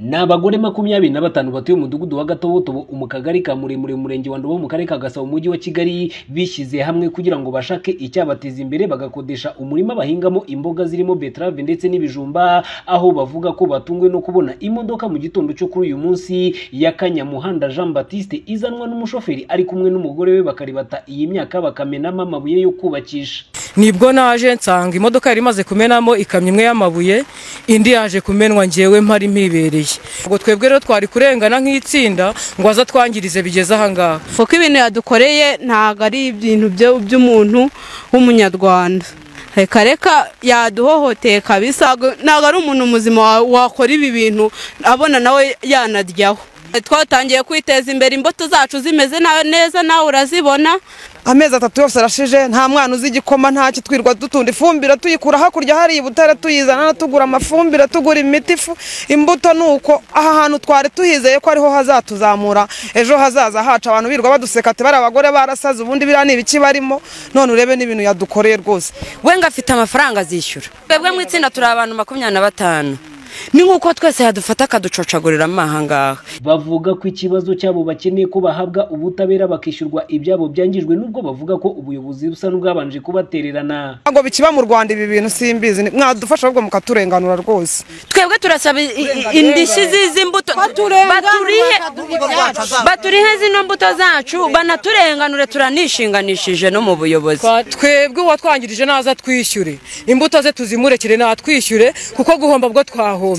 N'abagore 25 batuye mu mudugudu wa Gatobotobo mu kagari ka Muremure mu murenge wa Ndobo mu karere ka Gasabo mu mujyi wa Kigali bishyize hamwe kugira ngo bashake icyabateza imbere bagakodesha umurima bahingamo imboga zirimo betrave ndetse n'ibijumba, aho bavuga ko batungwe no kubona imodoka mu gitondo cyo kuri uyu munsi ya Kanyamuhanda Jean Baptiste izanwa n'umushoferi ari kumwe n'umugore we bakaribata iyi myaka bakamenamo amabuye yo kubakisha. Nibwo naje nsanga imodoka yari imaze kumenamo ikamyo imwe y'amabuye, indi yaje kumenwa ngewe mpari mpibereye. Ubwo twebwe rero twari kurengana nk'itsinda ngo aza twangirize bigeze aha ngaha. Fuko ibintu yadukoreye ntago ari ibintu by'umuntu w'umunyarwanda. Reka yaduhohoteye kabisa, ntago ari umuntu muzima wakora ibi bintu abona nawe yanaryaho. Twatangiye kwiteza imbere, imbuto zacu zimeze neza nawe urazibona. Amezi 3 yose arashije nta mwana uzi igikoma, nta kitwirwa dutunda ifumbira tuyikura hakurya hari ibutare tuyizana, tugura amafumbira, tugura imiti, imbuto. Nuko aha hantu twari tuhizeye ko ariho hazatuzamura ejo hazaza haca, abantu birwa baduseka ati bari abagore barasaze ubundi birani ibiki barimo, none urebe n'ibintu yadukoreye rwose. Wenga afite amafaranga azishyura. Twebwe mu itsinda turi abantu 25. Ni nkuko twese yadufata akaducocagurira amahanga. Bavuga ko ikibazo cyabo bakeneye ko bahabwa ubutabera bakishyurwa ibyabo byangijwe, nubwo bavuga ko ubuyobozi busa n'ubwabanje kubatererana. Ngo bikiba mu Rwanda ibi bintu simbizi, mwadufasha ahubwo mukaturenganura rwose. Twebwe turasaba indishyi z'imbuto baturihe zino mbuto zacu, banaturenganure, turanishinganishije no mu buyobozi. Twebwe watwangirije naza twishyure, imbuto ze tuzimurekere natwishyure kuko guhomba bwo twahombye.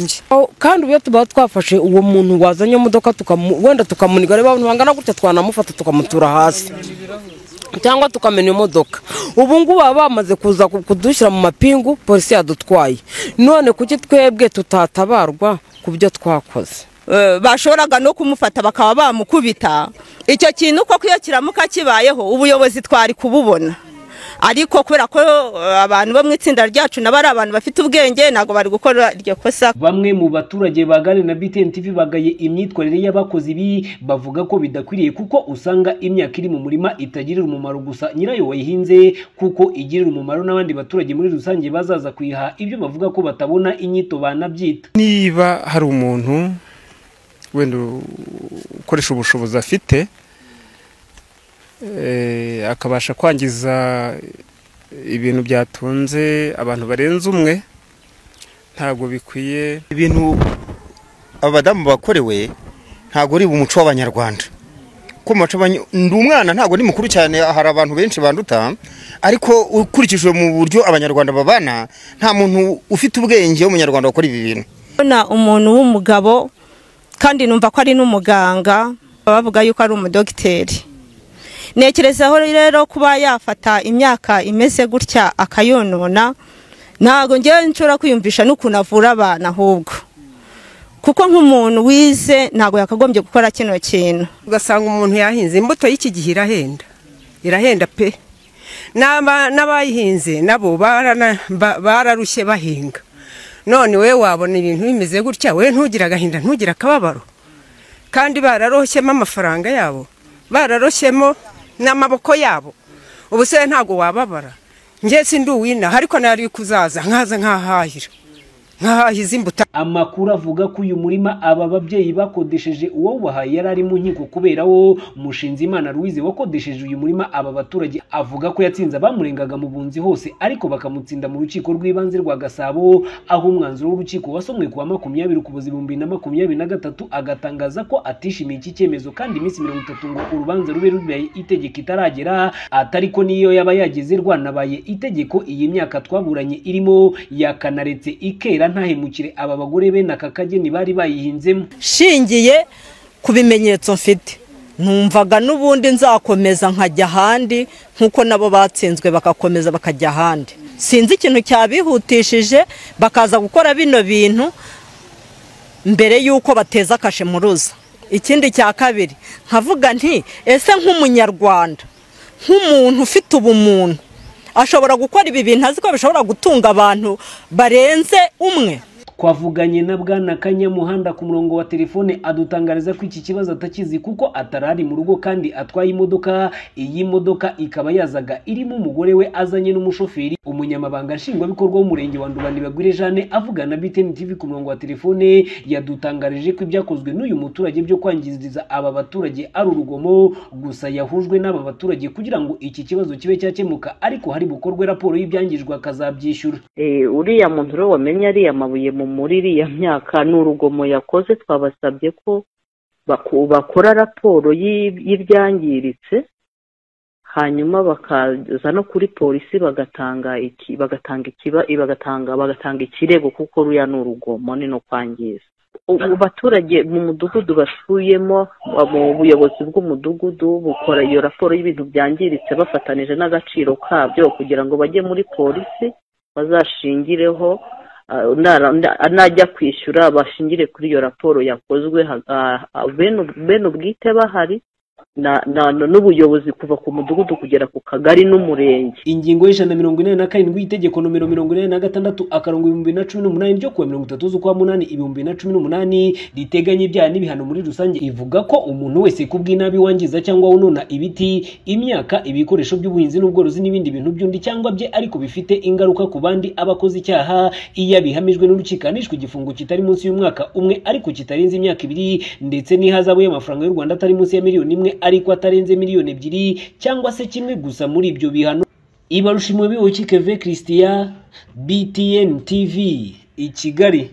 Kandi ubu tuba twafashe uwo muntu wazanye imodoka wenda tukamuniga, reba abantu bangana gutya twanamufata tukamutura hasi cyangwa tukamena imodoka. Ubu ngubu bamaze kuza kudushyira mu mapingu, polisi yadutwaye. None kuki twebwe tutatabarwa ku byo twakoze? Bashoraga no kumufata bakaba bamukubita. Icyo kintu ko iyo kiramuka kibayeho ubuyobozi twari kububona, ariko kubera ko abantu bo mu itsinda ryacu nabari abantu bafite ubwenge nago bari gukora iryo kosa. Bamwe mu baturage bagane na BTN TV bagaye imyitwarire y'abakozi ibi, bavuga ko bidakwiriye kuko usanga imyaka iri mu murima itagirira umumaro gusa nyirayo wayihinze, kuko igirira umumaro n'abandi baturage muri rusange bazaza kuyiha, ibyo bavuga ko batabona inyito banabyita. Niba hari umuntu wenda ukoresha ubushobozi afite akabasha kwangiza ibintu byatunze abantu barenze umwe, ntago bikwiye. Ibintu abadamu bakorewe ntago ari umuco w'Abanyarwanda. Ko ndi umwana ntago ni mukuru cyane, hari abantu benshi banduta, ariko ukurikijwe mu buryo Abanyarwanda babana nta muntu ufite ubwenge w'Umunyarwanda wakora ibi bintu. Bona umuntu w'umugabo kandi numva ko ari n'umuganga, bavuga yuko ari umudokiteri. Nekerezaho rero kuba yafata imyaka imeze gutya akayonona, ntago ngewe nshobora kwiyumvisha n'ukuntu avura abana ahubwo, kuko nk'umuntu wize ntago yakagombye gukora kino kintu. Ugasanga umuntu yahinze imbuto y'iki gihe irahenda pe, n'abayihinze nabo bararushye bahinga. None we wabona ibintu bimeze gutya, we ntugira agahinda ntugira akababaro, kandi bararoshyemo amafaranga yabo, bararoshyemo n'amaboko yabo. Ubu se ntago wababara? Nge sindi uwina, ariko nari kuzaza nkaza nkahahiza imbuto. Amakuru avuga ko uyu murima aba babyeyi bakodesheje uwo wahaye yari ari mu nkiko, kubera wo Mushinzimana Louise wakodesheje uyu murima aba baturage avuga ko yatsinze abamurengaga mu bunzi hose, ariko bakamutsinda mu rukiko rw'ibanze rwa Gasabo, aho umwanzuro w'urukiko wasomwe kuwa 20 Ukuboza 2023 agatangaza ko atishimiye iki cyemezo, kandi iminsi 30 ngo urubanza rube rubaye itegeko itaragera, atariko niyo yaba yageze rwanabaye itegeko iyi myaka twaburanye irimo yakanaretse ikera ntahemukire aba bagore be nakakageni bari bayihinzemo. Shingiye ku bimenyetso mfite, numvaga n'ubundi nzakomeza nkajya handi nkuko nabo batsinzwe bakakomeza bakajya handi. Sinzi ikintu cyabihutishije bakaza gukora bino bintu mbere yuko bateza kashe muruza. Ikindi cya kabiri nkavuga nti ese nk'umunyarwanda, nk'umuntu ufite ubumuntu, ashobora gukora ibi bintu azi ko bishobora gutunga abantu barenze umwe. Twavuganye na Bwana Kanyamuhanda ku murongo wa telefone adutangariza ko iki kibazo atakizi kuko atarari mu rugo kandi atwaye imodoka. Iyi modoka ikaba yazaga irimo umugore we azanye n'umushoferi. Umunyamabanga nshingwabikorwa w'umurenge wa Ndubani Bagwire Jeanne avugana na BTN TV ku murongo wa telefone yadutangarije ko ibyakozwe n'uyu muturage byo kwangiriza aba baturage ari urugomo, gusa yahujwe n'aba baturage kugira ngo iki kibazo kibe cyakemuka, ariko hari bukorwe raporo y'ibyangijwe akazabyishyura. Uriya muntu rero wamenye ariya mabuye muri iriya myaka n'urugomo yakoze, twabasabye ko bakora raporo y'ibyangiritse hanyuma bakaza no kuri polisi bagatanga ikirego kuko ruya n'urugomo ni no kwangiza. Abaturage mu mudugudu basuyemo mu buyobozi bw'umudugudu bukora iyo raporo y'ibintu byangiritse bafatanije n'agaciro kabyo kugira ngo bajye muri polisi bazashingireho, najya kwishyura bashingire kuri iyo raporo yakozwe, bene ubwite bahari n'ubuyobozi kuva ku mudugudu kugera ku kagari n'umurenge. Ingingo y'147 y'itegeko nomero 46/2018 ryo kuwa 30 z'ukwa 8/2018 riteganya ibyaha n'ibihano muri rusange, ivuga ko umuntu wese kubw'inabi wangiza cyangwa wonona ibiti, imyaka, ibikoresho by'ubuhinzi n'ubworozi n'ibindi bintu by'undi cyangwa bye ariko bifite ingaruka ku bandi abakoze icyaha, iyo bihamijwe n'urukikanishwa igifungo kitari munsi y'umwaka umwe ariko kitarenze imyaka 2 ndetse n'ihazabu y'amafaranga y'u Rwanda atari munsi ya miliyoni 1 ariko atarenze miliyoni 2 cyangwa se kimwe gusa muri ibyo bihano. Ibarushimwe Bihoki Keve Christian, BTN TV, i Kigali.